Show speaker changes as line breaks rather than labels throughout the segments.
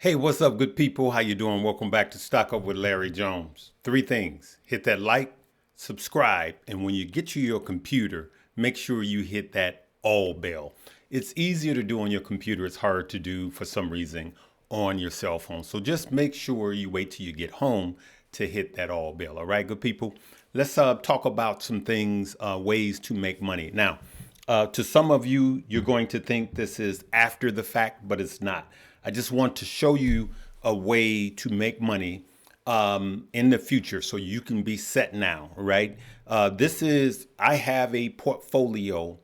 Hey, what's up, good people? How you doing? Welcome back to Stock Up with Larry Jones. Three things. Hit that like, subscribe, and when you get to your computer, make sure you hit that all bell. It's easier to do on your computer. It's hard to do for some reason on your cell phone. So just make sure you wait till you get home to hit that all bell. All right, good people? Let's talk about some things, ways to make money. Now, to some of you, you're going to think this is after the fact, but it's not. I just want to show you a way to make money in the future so you can be set now, right? I have a portfolio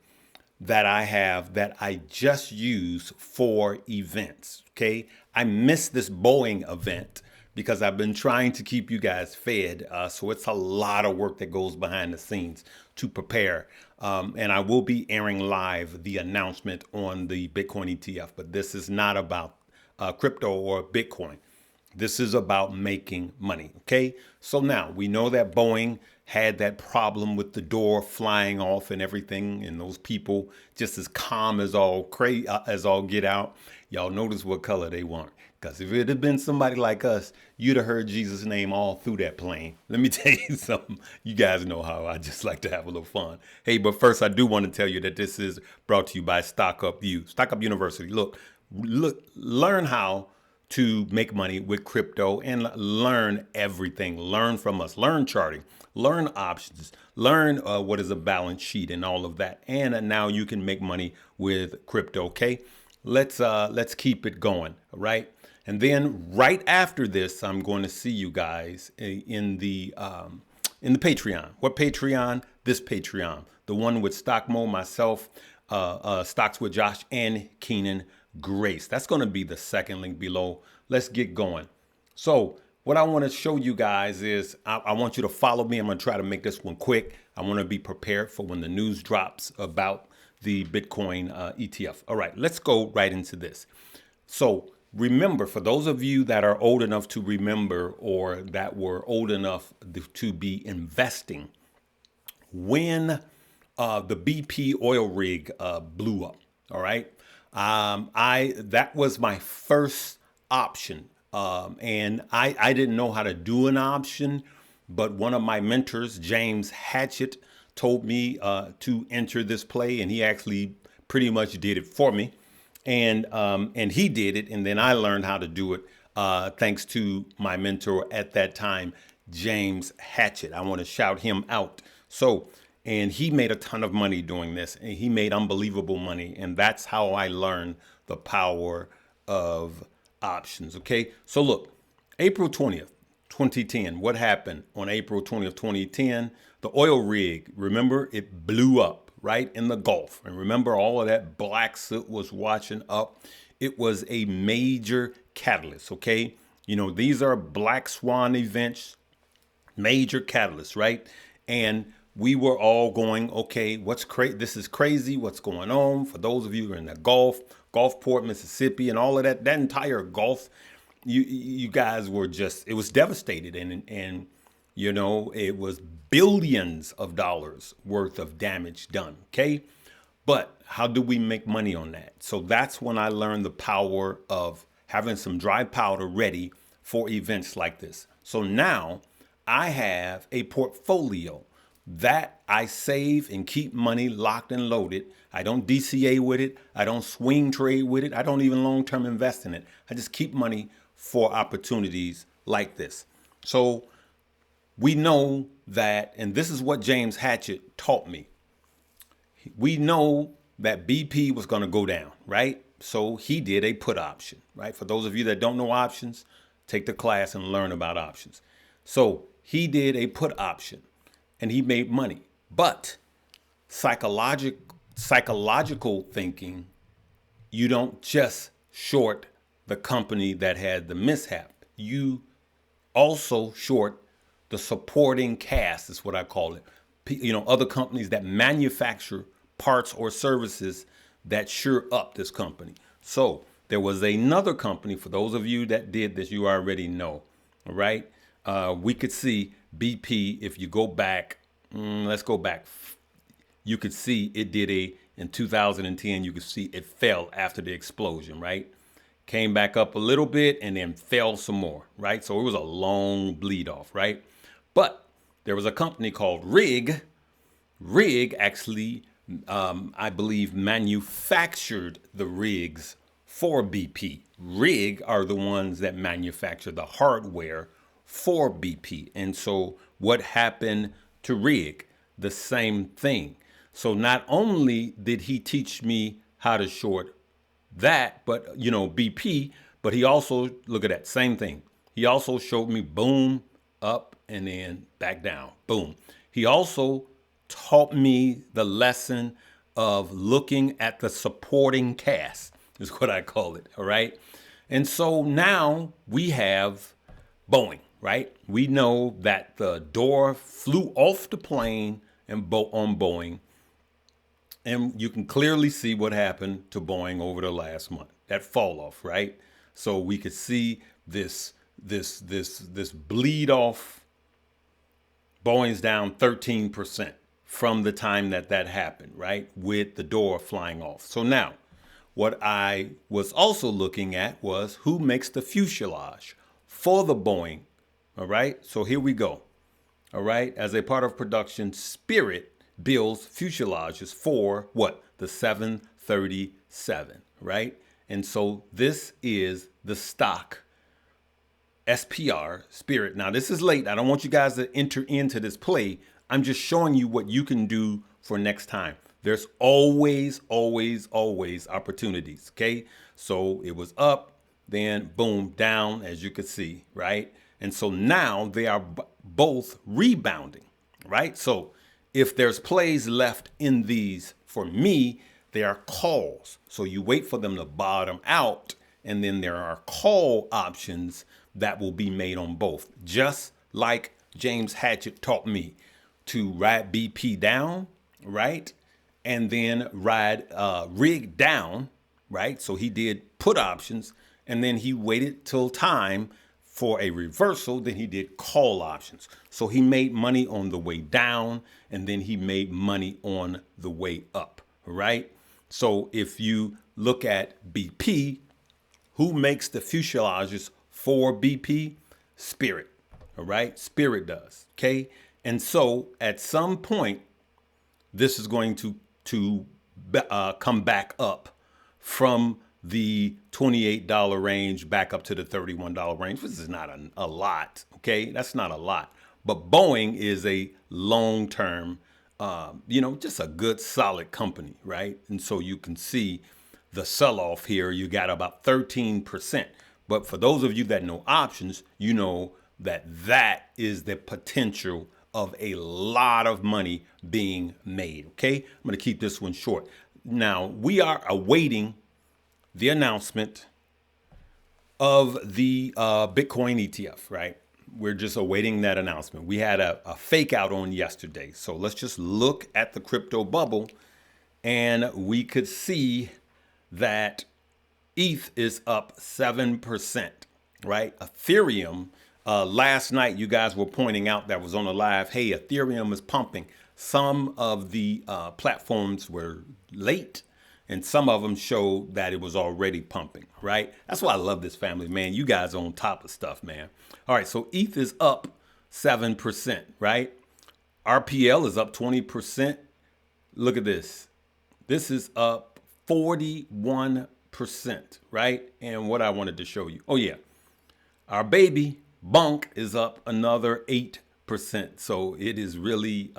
that I have that I just use for events. Okay. I missed this Boeing event because I've been trying to keep you guys fed. So it's a lot of work that goes behind the scenes to prepare. And I will be airing live the announcement on the Bitcoin ETF, but this is not about crypto or Bitcoin. This is about making money. Okay. So now we know that Boeing had that problem with the door flying off and everything, and those people just as calm as all as all get out. Y'all notice what color they weren't. Because if it had been somebody like us, you'd have heard Jesus' name all through that plane. Let me tell you something. You guys know how I just like to have a little fun. Hey, but first I do want to tell you that this is brought to you by Stock Up University. Look, learn how to make money with crypto and learn everything. Learn from us. Learn charting. Learn options. Learn what is a balance sheet and all of that. And now you can make money with crypto. Okay, let's keep it going. All right. And then right after this, I'm going to see you guys in the Patreon. What Patreon? This Patreon, the one with Stockmo, myself, Stocks with Josh, and Keenan Grace. That's going to be the second link below. Let's get going. So what I want to show you guys is I want you to follow me. I'm going to try to make this one quick. I want to be prepared for when the news drops about the Bitcoin ETF. All right, let's go right into this. So remember, for those of you that are old enough to remember or that were old enough to be investing, when the BP oil rig blew up, all right, that was my first option. And I didn't know how to do an option, but one of my mentors, James Hatchett, told me to enter this play, and he actually pretty much did it for me. And he did it, and then I learned how to do it thanks to my mentor at that time, James Hatchett. I want to shout him out. So, and he made a ton of money doing this, and he made unbelievable money, and that's how I learned the power of options. Okay, so look, April 20th, 2010. What happened on April 20th, 2010? The oil rig, remember, it blew up right in the Gulf. And remember, all of that black soot was washing up. It was a major catalyst. Okay, you know, these are black swan events, major catalysts, right? And we were all going, okay, this is crazy. What's going on? For those of you who are in the Gulfport, Mississippi, and all of that entire Gulf, you guys were it was devastated. And, you know, it was billions of dollars worth of damage done. Okay. But how do we make money on that? So that's when I learned the power of having some dry powder ready for events like this. So now I have a portfolio that I save and keep money locked and loaded. I don't DCA with it. I don't swing trade with it. I don't even long-term invest in it. I just keep money for opportunities like this. So we know that, and this is what James Hatchett taught me. We know that BP was going to go down, right? So he did a put option, right? For those of you that don't know options, take the class and learn about options. So he did a put option and he made money. But psychological thinking, you don't just short the company that had the mishap. You also short the supporting cast, is what I call it. You know, other companies that manufacture parts or services that sure up this company. So there was another company, for those of you that did this, you already know, all right? We could see BP, if you go back, let's go back. You could see it did in 2010, you could see it fell after the explosion, right? came back up a little bit, and then fell some more, right? So it was a long bleed off, right? But there was a company called Rig. Rig actually, I believe, manufactured the rigs for BP. Rig are the ones that manufacture the hardware for BP. And so what happened to Rig? The same thing. So not only did he teach me how to short that, but BP, but he also, look at that, same thing. He also showed me boom, up, and then back down, boom. He also taught me the lesson of looking at the supporting cast, is what I call it, all right? And so now we have Boeing, right? We know that the door flew off the plane and on Boeing, and you can clearly see what happened to Boeing over the last month. That fall off, right? So we could see this bleed off. Boeing's down 13% from the time that happened, right? With the door flying off. So now, what I was also looking at was who makes the fuselage for the Boeing, all right? So here we go, all right? As a part of production, Spirit builds fuselages for what? The 737, right? And so this is the stock SPR Spirit. Now this is late. I don't want you guys to enter into this play. I'm just showing you what you can do for next time. There's always, always, always opportunities. Okay. So it was up, then boom, down, as you can see, right? And so now they are both rebounding, right? So if there's plays left in these, for me, they are calls. So you wait for them to bottom out, and then there are call options that will be made on both. Just like James Hatchett taught me to ride BP down, right? And then ride rig down, right? So he did put options, and then he waited till time for a reversal, then he did call options. So he made money on the way down, and then he made money on the way up, right? So if you look at BP, who makes the fuselages for BP? Spirit, all right? Spirit does, okay? And so at some point, this is going to come back up from the $28 range back up to the $31 range, which is not a lot, okay? That's not a lot. But Boeing is a long-term, just a good, solid company, right? And so you can see the sell-off here. You got about 13%. But for those of you that know options, you know that is the potential of a lot of money being made, okay? I'm going to keep this one short. Now, we are awaiting the announcement of the Bitcoin ETF, right? We're just awaiting that announcement. We had a fake out on yesterday. So let's just look at the crypto bubble, and we could see that ETH is up 7%, right? Ethereum, last night you guys were pointing out that was on the live, hey, Ethereum is pumping. Some of the platforms were late, and some of them showed that it was already pumping, right? That's why I love this family, man. You guys are on top of stuff, man. All right, so ETH is up 7%, right? RPL is up 20%. Look at this. This is up 41%, right? And what I wanted to show you. Oh, yeah. Our baby Bunk is up another 8%. So it is really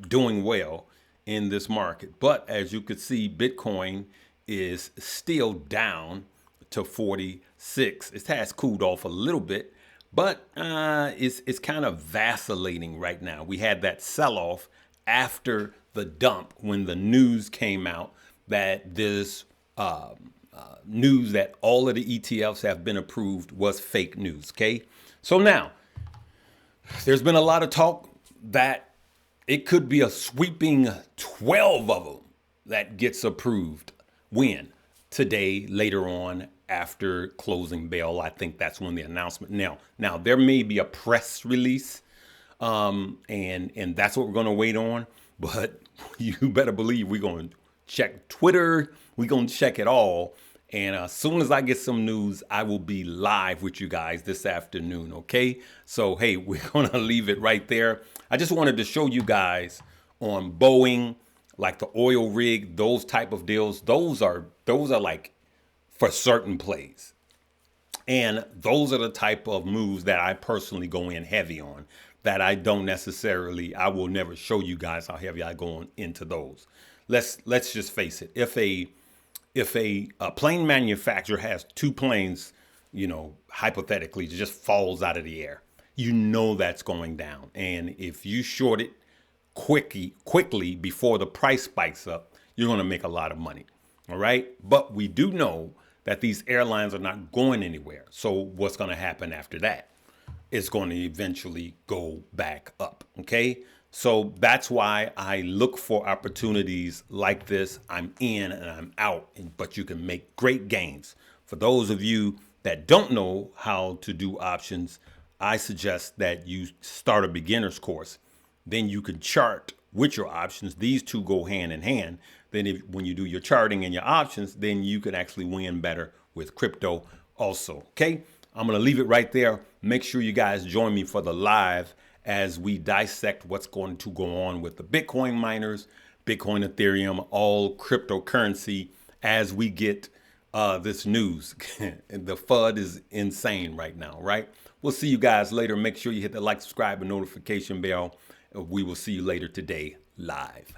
doing well in this market. But as you could see, Bitcoin is still down to 46. It has cooled off a little bit, but it's kind of vacillating right now. We had that sell-off after the dump when the news came out that this news that all of the ETFs have been approved was fake news, okay? So now, there's been a lot of talk that it could be a sweeping 12 of them that gets approved. When? Today, later on, after closing bell. I think that's when the announcement. Now there may be a press release, and that's what we're going to wait on. But you better believe we're going to check Twitter. We're going to check it all. And as soon as I get some news, I will be live with you guys this afternoon, okay? So, hey, we're going to leave it right there. I just wanted to show you guys on Boeing, like the oil rig, those type of deals. Those are like for certain plays. And those are the type of moves that I personally go in heavy on, that I will never show you guys how heavy I go on into those. Let's just face it. If a plane manufacturer has two planes, hypothetically, just falls out of the air, that's going down. And if you short it quickly before the price spikes up, you're going to make a lot of money. All right. But we do know that these airlines are not going anywhere. So what's going to happen after that? It's going to eventually go back up. Okay. So that's why I look for opportunities like this. I'm in and I'm out, but you can make great gains. For those of you that don't know how to do options, I suggest that you start a beginner's course. Then you can chart with your options. These two go hand in hand. Then when you do your charting and your options, then you can actually win better with crypto also. Okay, I'm going to leave it right there. Make sure you guys join me for the live as we dissect what's going to go on with the Bitcoin miners, Bitcoin, Ethereum, all cryptocurrency as we get this news. The FUD is insane right now, right? We'll see you guys later. Make sure you hit the like, subscribe, and notification bell. We will see you later today live.